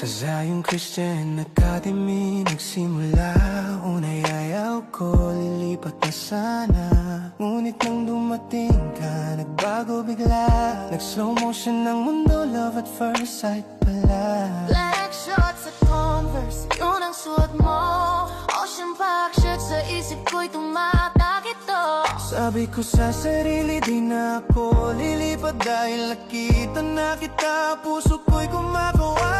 Sa Zion Christian Academy nagsimula. Una'y ayaw ko, lilipat na sana. Ngunit nang dumating ka, nagbago bigla. Nag-slow motion ng mundo, love at first sight pala. Black shorts at Converse, yun ang suot mo. Ocean pack shirt, sa isip ko'y tumatak ito. Sabi ko sa sarili, di na ako lilipat. Dahil nakita na kita, puso ko'y kumakawa.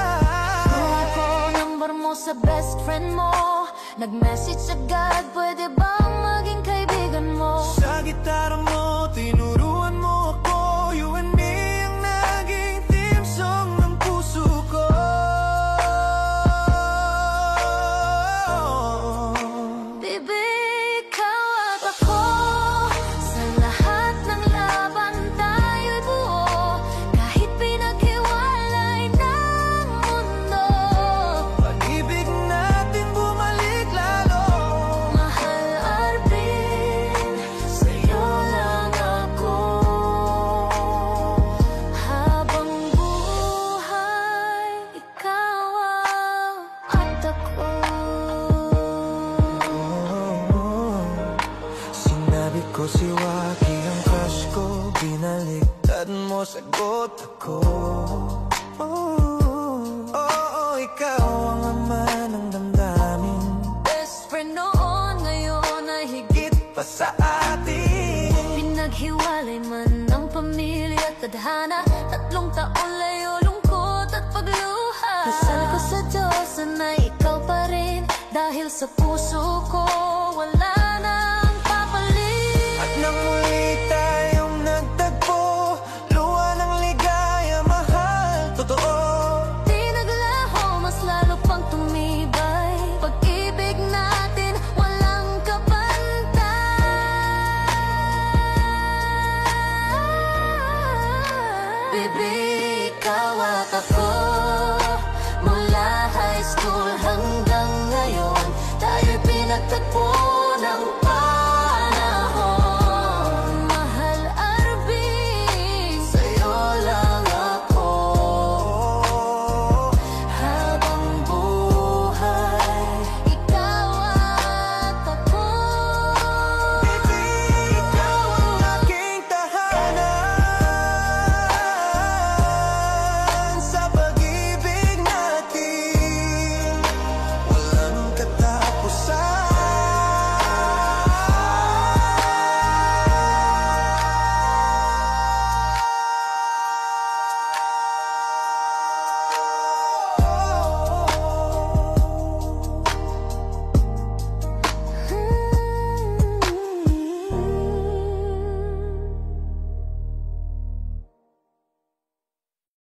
Ako number mo sa best friend mo. Nag-message agad, pwede bang maging kaibigan mo? Sa gitara mo, tinuruan mo ako. You and me ang naging theme song ng puso ko. Baby, ikaw at ako. Sa lahat ng laban tayo'y buo. Kahit pinaghiwalay ng mundo, Pag-ibig natin bumalik lalo. mahal Arvin, sa'yo lang ako. Habang buhay, ikaw at ako. Sinabi ko si Waki ang crush ko. Binaliktad mo, sagot ako. Oo, ikaw ang ama ng damdamin. Best friend noon, ngayon ay higit Pa sa atin. pinaghiwalay man ng pamilya at tadhana. 3 taon layo, lungkot at pagluha. Dasal ko sa Diyos na ikaw pa rin. Dahil sa puso ko wala